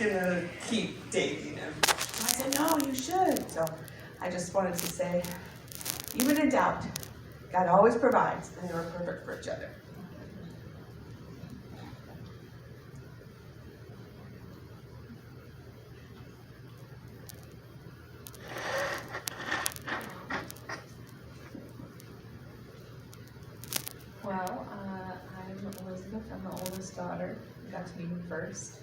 gonna keep dating him. So I said, no, you should. So I just wanted to say, even in doubt, God always provides, and they were perfect for each other. Well, I'm Elizabeth. I'm the oldest daughter. I got to meet him first.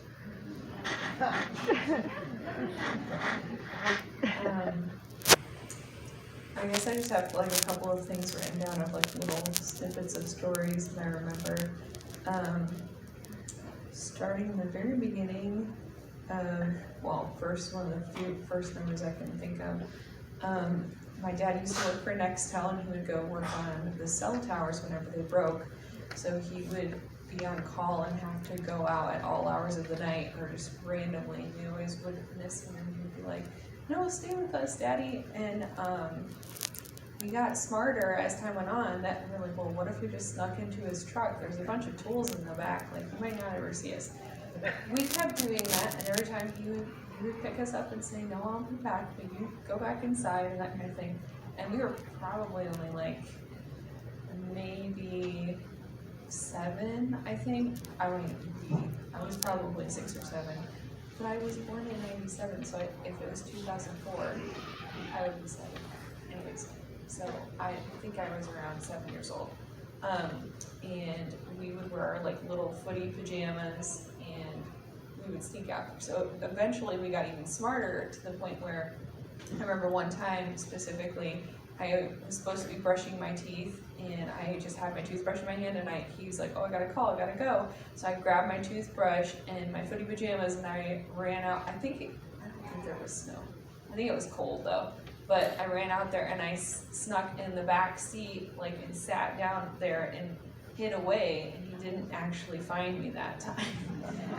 I guess I just have like a couple of things written down of like little snippets of stories that I remember. Starting in the very beginning, first one of the few first memories I can think of. My dad used to work for Nextel, and he would go work on the cell towers whenever they broke. So he would be on call and have to go out at all hours of the night, or just randomly. We always would miss him, and he'd be like, "No, stay with us, Daddy." And we got smarter as time went on. That we were like, well, what if we just snuck into his truck? There's a bunch of tools in the back. Like, he might not ever see us. We kept doing that, and every time he would pick us up and say, "No, I'll be back, but you go back inside," and that kind of thing. And we were probably only like maybe 7, I think. I was probably 6 or 7, but I was born in 97, so if it was 2004, I would be 7. Anyways, so I think I was around 7 years old. And we would wear our like little footy pajamas, and we would sneak out. So eventually we got even smarter to the point where I remember one time specifically, I was supposed to be brushing my teeth, and I just had my toothbrush in my hand, and he's like, "Oh, I gotta go." So I grabbed my toothbrush and my footy pajamas, and I ran out. I don't think there was snow. I think it was cold though. But I ran out there, and I snuck in the back seat, like, and sat down there and hid away, and he didn't actually find me that time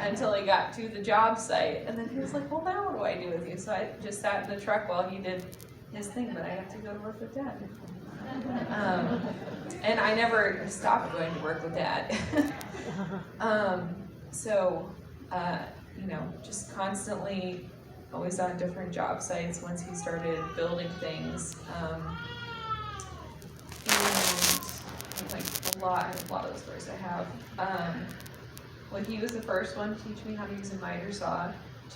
until he got to the job site. And then he was like, "Well, now what do I do with you?" So I just sat in the truck while he did his thing, but I had to go to work with Dad. And I never stopped going to work with Dad. Just constantly always on different job sites once he started building things. And like I have a lot of those stories I have. He was the first one to teach me how to use a miter saw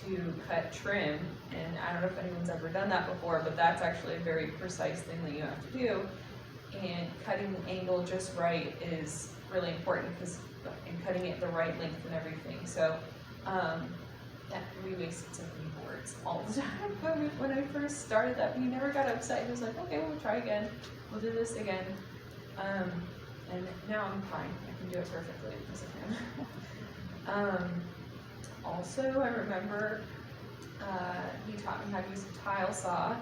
to cut trim, and I don't know if anyone's ever done that before, but that's actually a very precise thing that you have to do. And cutting the angle just right is really important, and cutting it the right length and everything. So we wasted so many boards all the time. When I first started that, he never got upset. He was like, "Okay, we'll try again. We'll do this again." And now I'm fine. I can do it perfectly because of him. Also, I remember he taught me how to use a tile saw,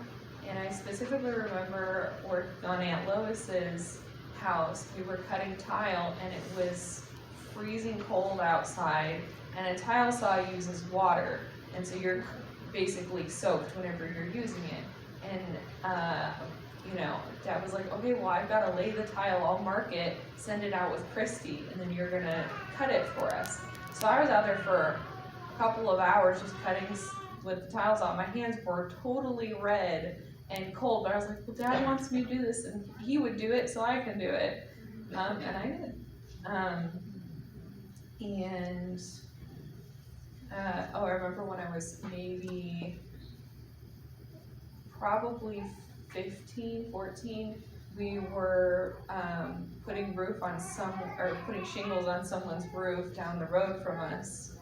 and I specifically remember working on Aunt Lois's house. We were cutting tile, and it was freezing cold outside, and a tile saw uses water, and so you're basically soaked whenever you're using it. And Dad was like, "Okay, well, I've got to lay the tile, I'll mark it, send it out with Christy, and then you're gonna cut it for us." So I was out there for a couple of hours just cutting with the tiles on. My hands were totally red and cold, but I was like, "Well, Dad wants me to do this, and he would do it, so I can do it." And I did. I remember when I was probably 15, 14, we were putting putting shingles on someone's roof down the road from us.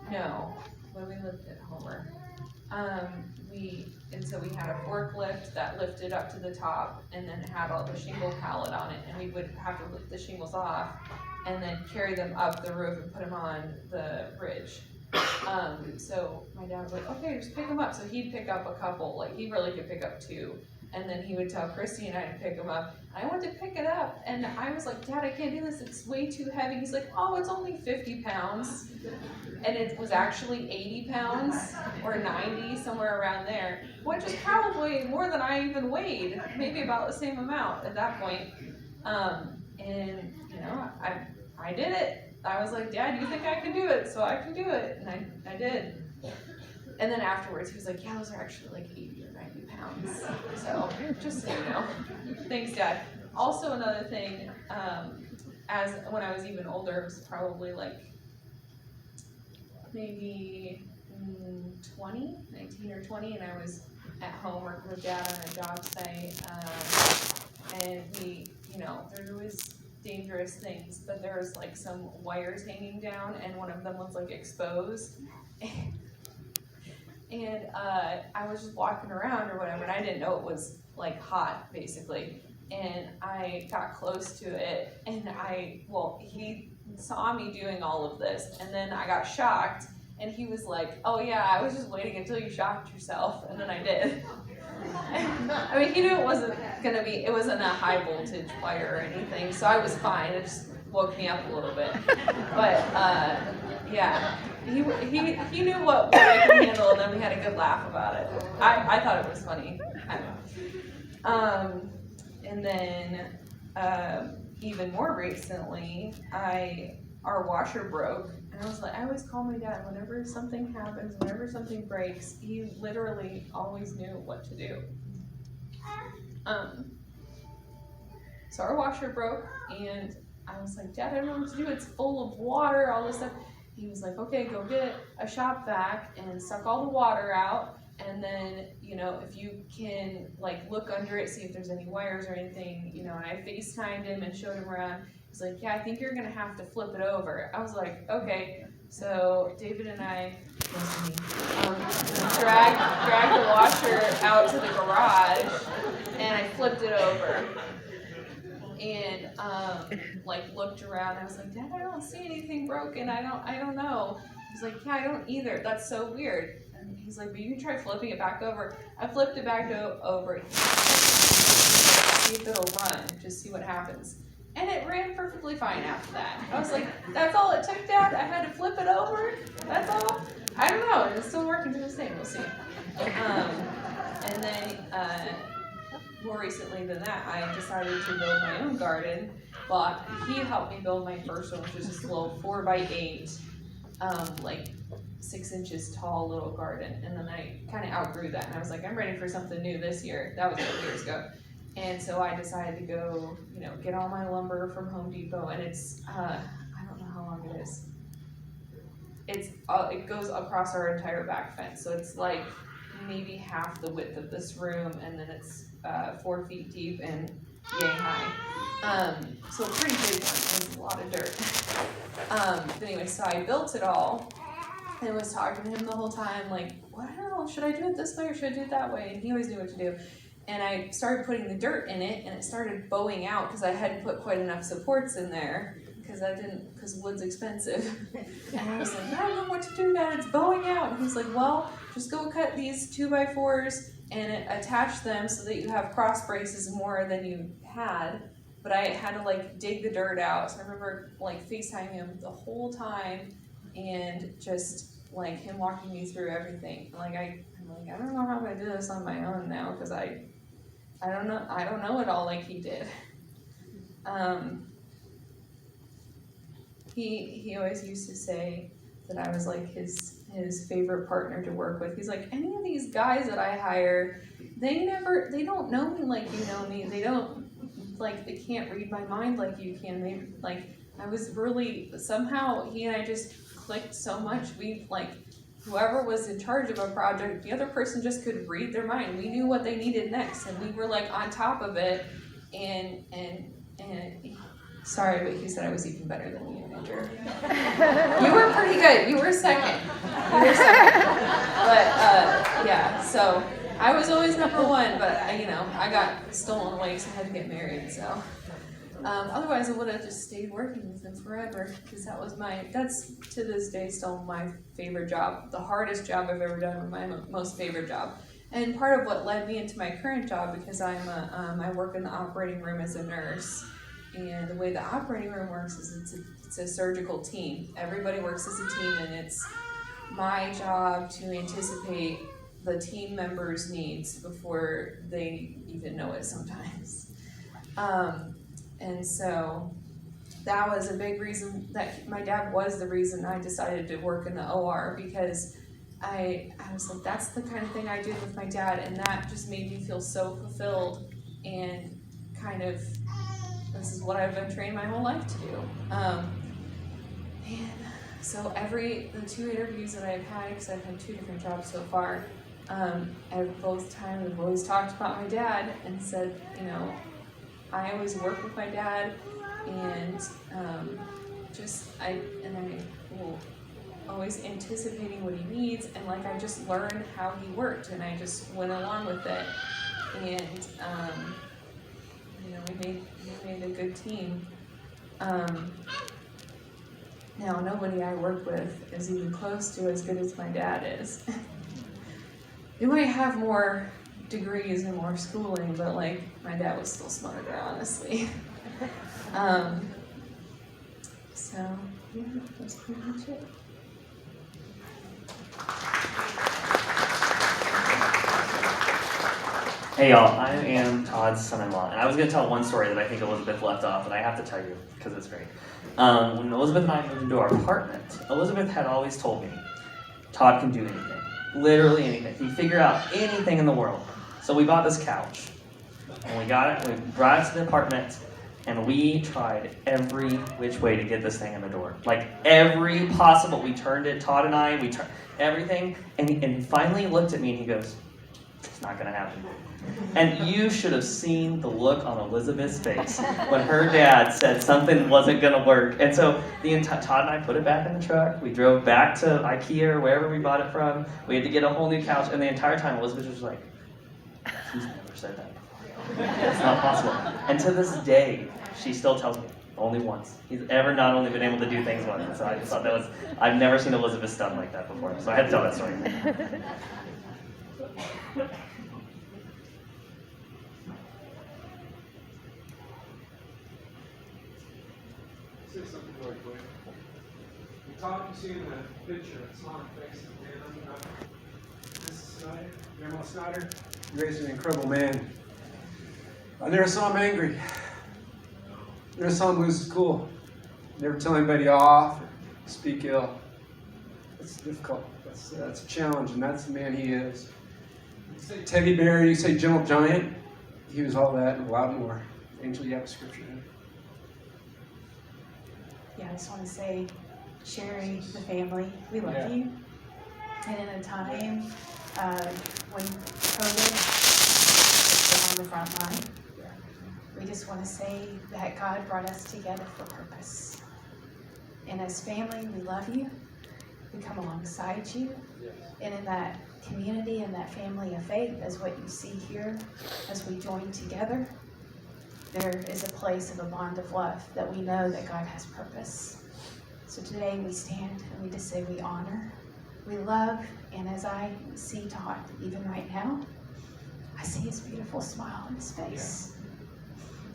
No, when we lived at Homer. So we had a forklift that lifted up to the top, and then it had all the shingle pallet on it, and we would have to lift the shingles off and then carry them up the roof and put them on the ridge. So my dad was like, "Okay, just pick them up." So he'd pick up a couple, like he really could pick up 2. And then he would tell Christy and I to pick them up. I went to pick it up, and I was like, "Dad, I can't do this, it's way too heavy." He's like, "Oh, it's only 50 pounds. And it was actually 80 pounds or 90, somewhere around there, which is probably more than I even weighed, maybe about the same amount at that point. I did it. I was like, "Dad, you think I can do it? So I can do it." And I did. And then afterwards, he was like, yeah, those are actually like 80 or 90 pounds. So, just so you know. Thanks, Dad. Also, another thing, as when I was even older, it was probably like maybe 19 or 20, and I was at home working with Dad on a job site, and we, there was dangerous things, but there was like some wires hanging down, and one of them was like exposed. And I was just walking around or whatever, and I didn't know it was like hot, basically. And I got close to it, and he saw me doing all of this, and then I got shocked, and he was like, oh yeah, I was just waiting until you shocked yourself, and then I did. I mean, he knew it wasn't a high voltage wire or anything, so I was fine. It just woke me up a little bit. But yeah, he knew what I could handle, and then we had a good laugh about it. I thought it was funny. And then even more recently, our washer broke, and I always call my dad whenever something happens, whenever something breaks. He literally always knew what to do. So our washer broke, and I was like, Dad, I don't know what to do. It's full of water, all this stuff. He was like, okay, go get a shop vac and suck all the water out. And then, if you can like look under it, see if there's any wires or anything, and I FaceTimed him and showed him around. He's like, yeah, I think you're gonna have to flip it over. I was like, okay. So David and I dragged the washer out to the garage, and I flipped it over. And looked around. I was like, Dad, I don't see anything broken. I don't know. He's like, yeah, I don't either. That's so weird. And he's like, but you can try flipping it back over. I flipped it back over. See if it'll run. Just see what happens. And it ran perfectly fine after that. I was like, that's all it took, Dad? I had to flip it over? That's all? I don't know. It's still working to this day. We'll see. And then more recently than that, I decided to build my own garden. But he helped me build my first one, which was this little 4x8, 6 inches tall little garden. And then I kind of outgrew that, and I was like, I'm ready for something new this year. That was 4 years ago. And so I decided to go, get all my lumber from Home Depot, and it's, I don't know how long it is. It goes across our entire back fence, so it's like maybe half the width of this room, and then it's 4 feet deep and yay high. So a pretty big one. There's a lot of dirt. But anyway, so I built it all, and was talking to him the whole time, like, well, I don't know, should I do it this way or should I do it that way? And he always knew what to do. And I started putting the dirt in it, and it started bowing out because I hadn't put quite enough supports in there because wood's expensive. And I was like, I don't know what to do, Dad, it's bowing out. And he's like, well, just go cut these 2x4s and attach them so that you have cross braces more than you had. But I had to dig the dirt out. So I remember FaceTiming him the whole time, and just him walking me through everything. I'm like, I don't know how I'm gonna do this on my own now, because I don't know it all like he did. He always used to say that I was like his favorite partner to work with. He's like, any of these guys that I hire, they don't know me like you know me. They don't they can't read my mind like you can. I was really, somehow he and I just clicked so much. We whoever was in charge of a project, the other person just could read their mind. We knew what they needed next, and we were on top of it. And sorry, but he said I was even better than you, Andrew. You were pretty good. You were second. But yeah, so I was always number one, but I got stolen away because I had to get married. So otherwise, I would have just stayed working with him forever, because that's to this day still my favorite job. The hardest job I've ever done, and my most favorite job. And part of what led me into my current job, because I work in the operating room as a nurse. And the way the operating room works is it's a surgical team. Everybody works as a team, and it's my job to anticipate the team members' needs before they even know it sometimes. And so that was a big reason that my dad was the reason I decided to work in the OR, because I was like, that's the kind of thing I did with my dad, and that just made me feel so fulfilled and kind of, this is what I've been trained my whole life to do. And so the 2 interviews that I've had, because I've had 2 different jobs so far, at both times I've always talked about my dad and said, I always work with my dad, and I will always anticipating what he needs, and I just learned how he worked, and I just went along with it, and we made a good team. Now nobody I work with is even close to as good as my dad is. They might have more degrees and more schooling, but my dad was still smarter, honestly. So yeah, that's pretty much it. Hey y'all, I am Todd's son-in-law, and I was going to tell one story that I think Elizabeth left off, and I have to tell you because it's great. When Elizabeth and I moved into our apartment, Elizabeth had always told me, Todd can do anything, literally anything. He can figure out anything in the world. So we bought this couch, and we brought it to the apartment, and we tried every which way to get this thing in the door. Every possible, we turned it, Todd and I, we tried everything, and he finally looked at me and he goes, it's not going to happen. And you should have seen the look on Elizabeth's face when her dad said something wasn't going to work. And so Todd and I put it back in the truck. We drove back to IKEA or wherever we bought it from. We had to get a whole new couch. And the entire time Elizabeth was like, he's never said that before. It's not possible. And to this day, she still tells me, only once. He's ever not only been able to do things once. And so I just thought I've never seen Elizabeth stunned like that before. So I had to tell that story. Say something really quick. Todd, you see in the picture, a smart face of man. Mrs. Snyder, Grandma Snyder, you raised an incredible man. I never saw him angry. Never saw him lose his cool. Never tell anybody off or speak ill. That's difficult. That's a challenge, and that's the man he is. You say teddy bear, you say gentle giant. He was all that and a lot more. Angel, you have a scripture in it. Yeah, I just want to say, Sherry, the family, we love you. And in a time when COVID is on the front line, we just want to say that God brought us together for purpose. And as family, we love you. We come alongside you. And in that community and that family of faith, as what you see here, as we join together, there is a place of a bond of love that we know that God has purpose. So today we stand and we just say we honor, we love, and as I see Todd, even right now, I see his beautiful smile on his face.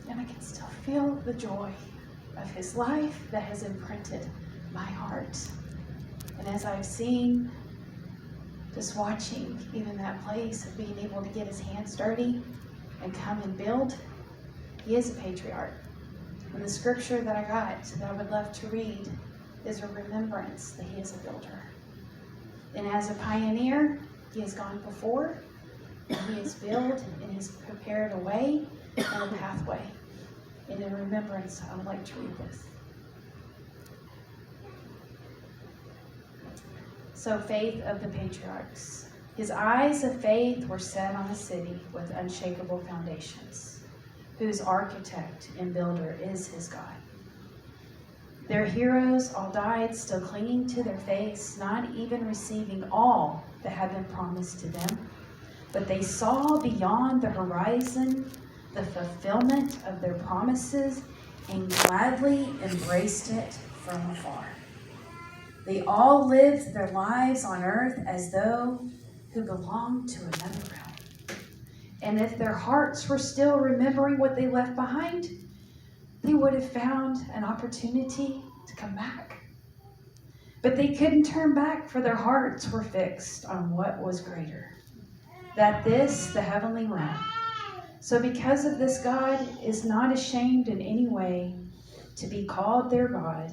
And I can still feel the joy of his life that has imprinted my heart. And as I've seen, just watching even that place of being able to get his hands dirty and come and build, he is a patriarch. And the scripture that I got that I would love to read is a remembrance that he is a builder. And as a pioneer, he has gone before, and he has built and he's prepared a way and a pathway. And in remembrance, I would like to read this. So, faith of the patriarchs. His eyes of faith were set on a city with unshakable foundations, whose architect and builder is his God. Their heroes all died, still clinging to their faiths, not even receiving all that had been promised to them. But they saw beyond the horizon the fulfillment of their promises and gladly embraced it from afar. They all lived their lives on earth as though who belonged to another realm. And if their hearts were still remembering what they left behind, they would have found an opportunity to come back. But they couldn't turn back, for their hearts were fixed on what was greater, that this, the heavenly realm. So because of this, God is not ashamed in any way to be called their God,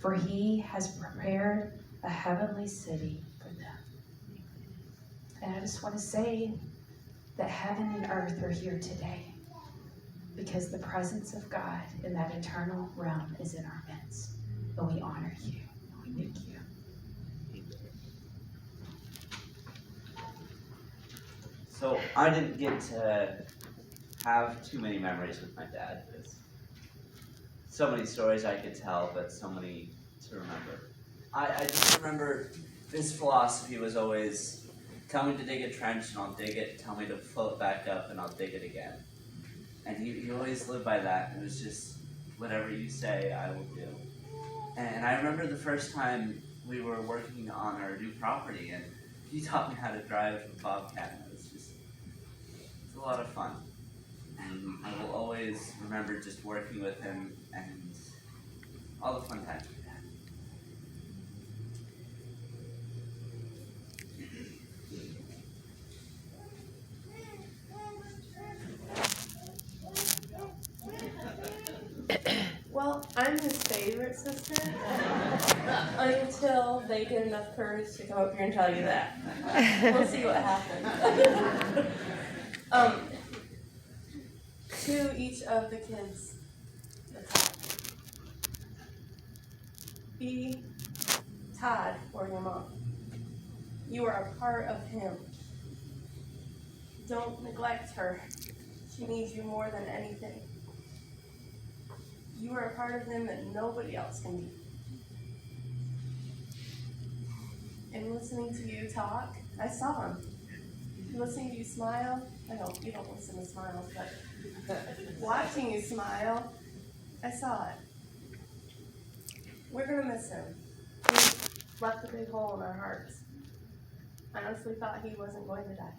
for he has prepared a heavenly city for them. And I just want to say that heaven and earth are here today because the presence of God in that eternal realm is in our midst. And we honor you. And we thank you. So I didn't get to have too many memories with my dad. There's so many stories I could tell, but so many to remember. I just remember his philosophy was always, tell me to dig a trench and I'll dig it, tell me to fill it back up and I'll dig it again. And he always lived by that. It was just, whatever you say, I will do. And I remember the first time we were working on our new property and he taught me how to drive a Bobcat. And it was just, it's a lot of fun. And I will always remember just working with him and all the fun times we had. Well, I'm his favorite sister until they get enough courage to come up here and tell you that. We'll see what happens. To each of the kids, be Todd for your mom. You are a part of him. Don't neglect her. She needs you more than anything. You are a part of him that nobody else can be. And listening to you talk, I saw him. Listening to you smile, I know you don't listen to smiles, but watching you smile, I saw it. We're gonna miss him. He left a big hole in our hearts. I honestly thought he wasn't going to die.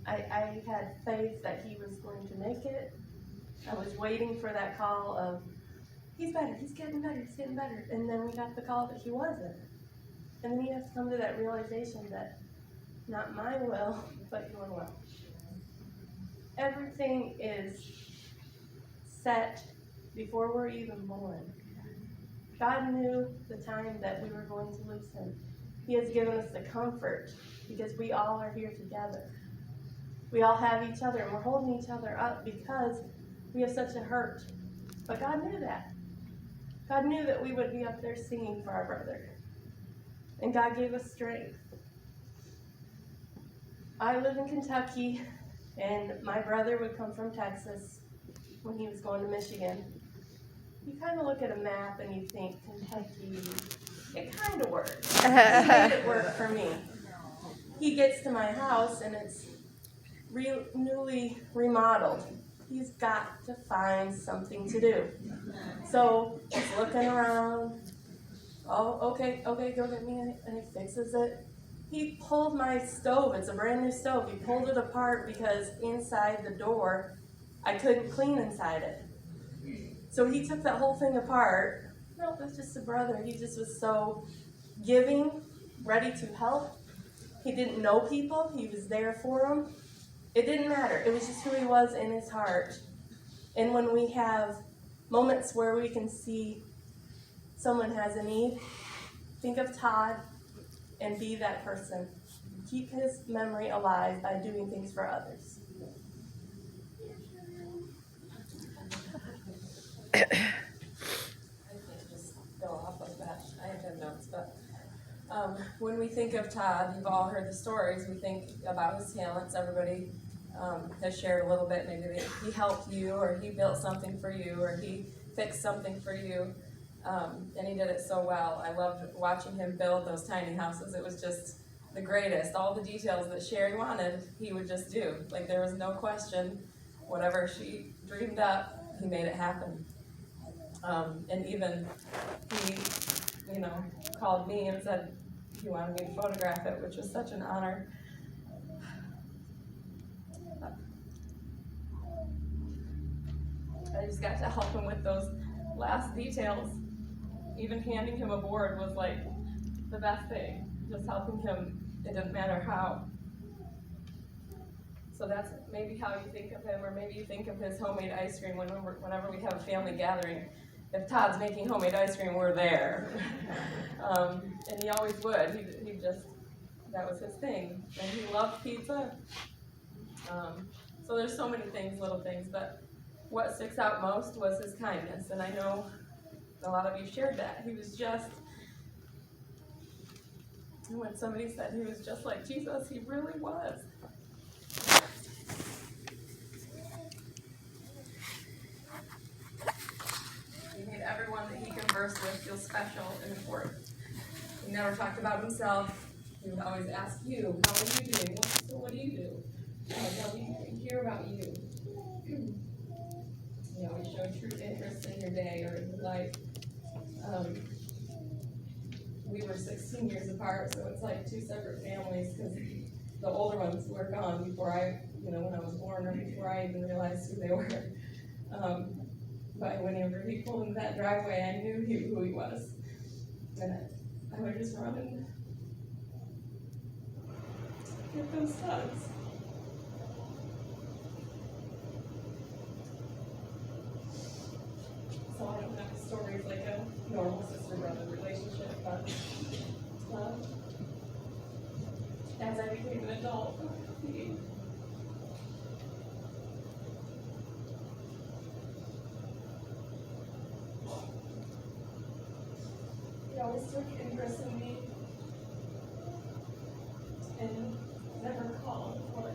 I had faith that he was going to make it. I was waiting for that call of, he's better, he's getting better, he's getting better. And then we got the call that he wasn't. And then you have to come to that realization that not my will, but your will. Everything is set before we're even born. God knew the time that we were going to lose him. He has given us the comfort because we all are here together. We all have each other and we're holding each other up because we have such a hurt. But God knew that. God knew that we would be up there singing for our brother. And God gave us strength. I live in Kentucky, and my brother would come from Texas when he was going to Michigan. You kind of look at a map and you think, Kentucky, it kind of works. He made it work for me. He gets to my house and it's newly remodeled. He's got to find something to do. So he's looking around. Oh, okay, go get me, and he fixes it. He pulled my stove, it's a brand new stove. He pulled it apart because inside the door, I couldn't clean inside it. So he took that whole thing apart. No, that's just a brother. He just was so giving, ready to help. He didn't know people, he was there for them. It didn't matter, it was just who he was in his heart. And when we have moments where we can see someone has a need, think of Todd and be that person. Keep his memory alive by doing things for others. I can't just go off of that. I have no notes, but when we think of Todd, you've all heard the stories. We think about his talents. Everybody has shared a little bit. Maybe he helped you, or he built something for you, or he fixed something for you, and he did it so well. I loved watching him build those tiny houses. It was just the greatest. All the details that Sherry wanted, he would just do. Like, there was no question. Whatever she dreamed up, he made it happen. And even he, called me and said he wanted me to photograph it, which was such an honor. I just got to help him with those last details. Even handing him a board was like the best thing. Just helping him, it didn't matter how. So that's maybe how you think of him, or maybe you think of his homemade ice cream whenever we have a family gathering. If Todd's making homemade ice cream, we're there. And he always would. He'd just that was his thing. And he loved pizza. So there's so many things, little things, but what sticks out most was his kindness. And I know a lot of you shared that. He was just, when somebody said he was just like Jesus, he really was. He made everyone that he conversed with feel special and important. He never talked about himself. He would always ask you, how are you doing? What do you do? Let me hear about you. He always showed true interest in your day or in your life. We were 16 years apart, so it's like two separate families because the older ones were gone before when I was born or before I even realized who they were. But whenever he pulled into that driveway, I knew who he was. And I would just run and get those hugs. So I don't have stories like a normal sister-brother relationship, but as I became an adult, he always took interest in me and never called or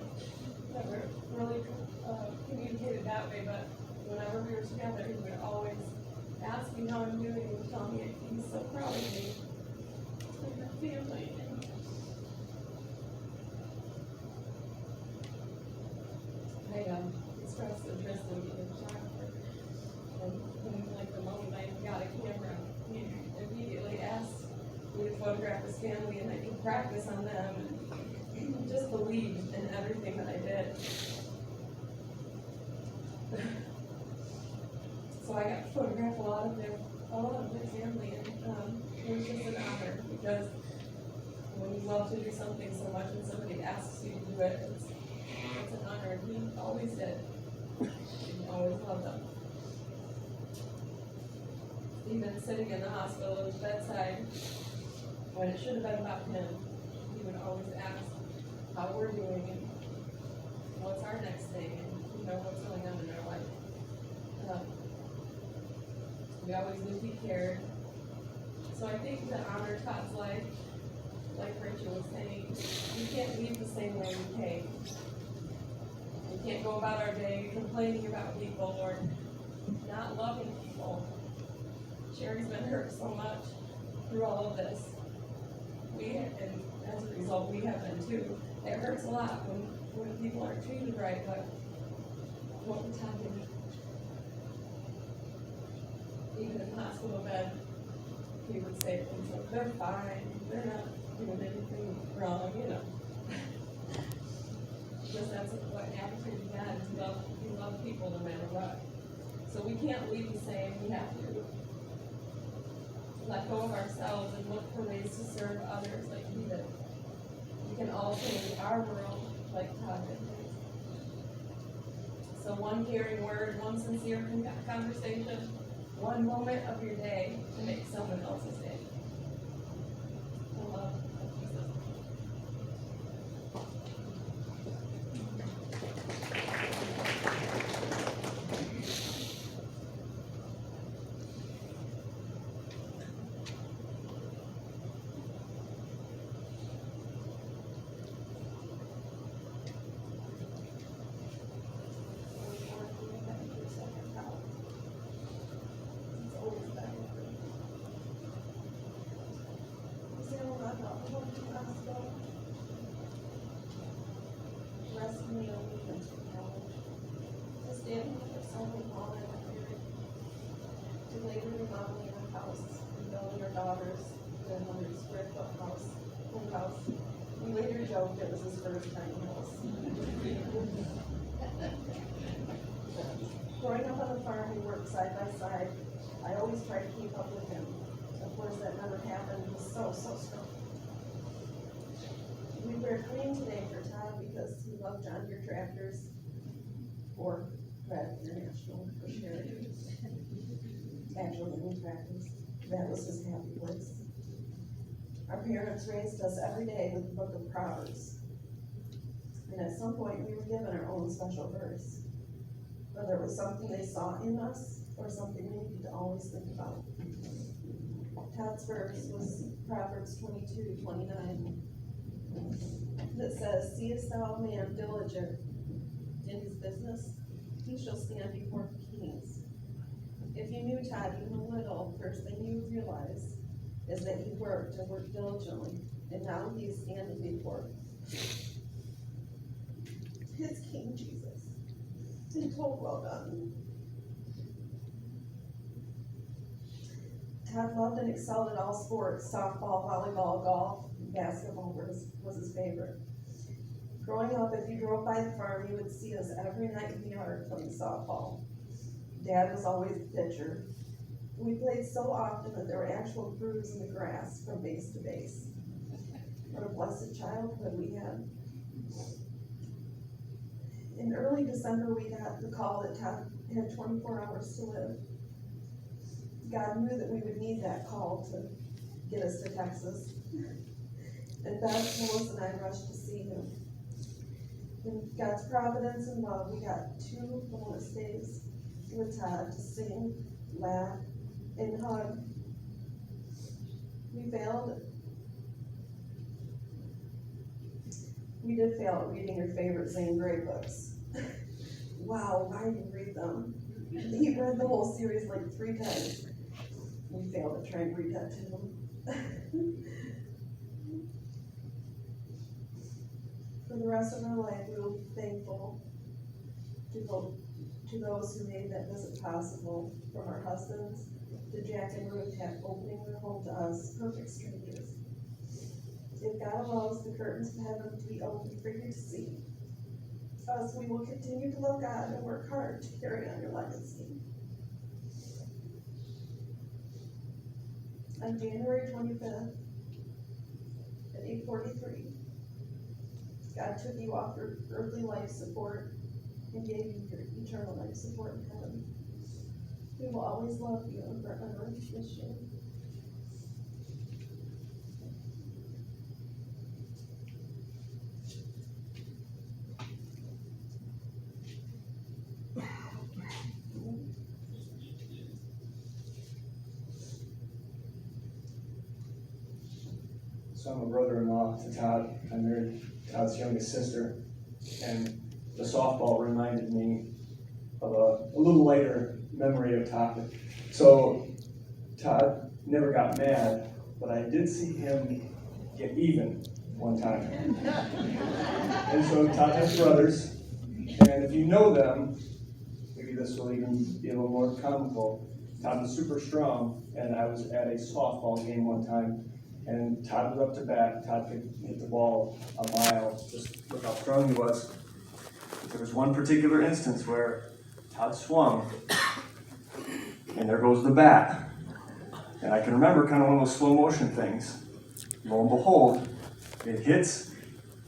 never really communicated that way, but whenever we were together, he would always ask me how I'm doing and tell me he's so proud of me and my family. I expressed interest in being a photographer. And like the moment I got a camera, he immediately asked me to photograph his family and I could practice on them and just believed in everything that I did. So I got to photograph a lot of their family, and it was just an honor because when you love to do something so much and somebody asks you to do it, it's an honor, and he always did. He always loved them. Even sitting in the hospital at his bedside, when it should have been about him, he would always ask how we're doing and what's our next thing and what's going on in our life. We always knew he cared. So I think that honor Todd's life, like Rachel was saying, we can't leave the same way we came. We can't go about our day complaining about people or not loving people. Sherry's been hurt so much through all of this. And as a result, we have been too. It hurts a lot when people aren't treated right, but what we're talking, even in the hospital bed, he would say things like, they're fine, they're not doing anything wrong, Because that's what attitude he had. He loved people no matter what. So we can't leave the same. We have to let go of ourselves and look for ways to serve others like he did. We can all change our world like Todd did. So one caring word, one sincere conversation, one moment of your day to make someone else's day. The love of Jesus. We later joked it was his first tiny house. Growing up on the farm, we worked side by side. I always tried to keep up with him. Of course, that never happened. He was so strong. We wear green today for Todd because he loved John Deere tractors, or Red International for Sherry. Actually, tractors. That was his happy place. Our parents raised us every day with the book of Proverbs. And at some point, we were given our own special verse. Whether it was something they saw in us or something we needed to always think about. Todd's verse was Proverbs 22:29. That says, "Seest thou a man diligent in his business? He shall stand before kings." If you knew Todd even a little, first thing you would realize is that he worked and worked diligently, and now he is standing before his King Jesus. And told, "Well done." Todd loved and excelled at all sports: softball, volleyball, golf, and basketball was his favorite. Growing up, if you drove by the farm, you would see us every night in the yard playing softball. Dad was always the pitcher. We played so often that there were actual grooves in the grass from base to base. What a blessed childhood we had. In early December, we got the call that Todd had 24 hours to live. God knew that we would need that call to get us to Texas. And Beth, Lois, and I rushed to see him. In God's providence and love, we got 2 bonus days with Todd to sing, laugh, and hug. We did fail at reading your favorite Zane Grey books. Wow, why did you read them? He read the whole series like 3 times. We failed to try and read that to him. For the rest of our life, we will be thankful to those who made that visit possible, from our husbands to Jack and Ruth, opening their home to us, perfect strangers. If God allows the curtains of heaven to be open for you to see us, we will continue to love God and work hard to carry on your legacy. On January 25th at 8:43, God took you off your earthly life support and gave you your eternal life support in heaven. We will always love you and forever miss you. So I'm a brother-in-law to Todd. I married Todd's youngest sister, and the softball reminded me of a little lighter memory of Todd. So Todd never got mad, but I did see him get even one time. And so Todd has brothers, and if you know them, maybe this will even be a little more comical. Todd was super strong, and I was at a softball game one time, and Todd was up to bat. Todd could hit the ball a mile, just look how strong he was. But there was one particular instance where Todd swung, and there goes the bat. And I can remember kind of one of those slow motion things. Lo and behold, it hits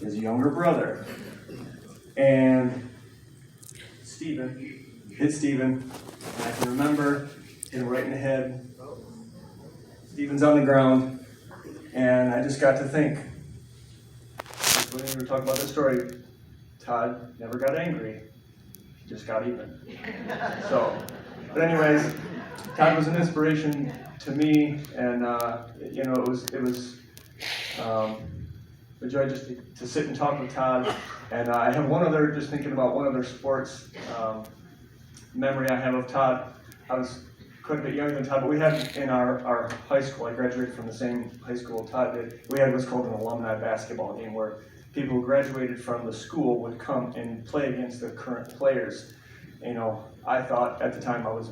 his younger brother. And Stephen, hit Stephen, and I can remember him right in the head. Stephen's on the ground. And I just got to think, when we were talking about this story, Todd never got angry, he just got even. So, but anyways, Todd was an inspiration to me, and it was a joy just to sit and talk with Todd. And I have one other, just thinking about one other sports memory I have of Todd. I was quite a bit younger than Todd, but we had in our high school, I graduated from the same high school Todd did, we had what's called an alumni basketball game where people who graduated from the school would come and play against the current players. You know, I thought at the time I was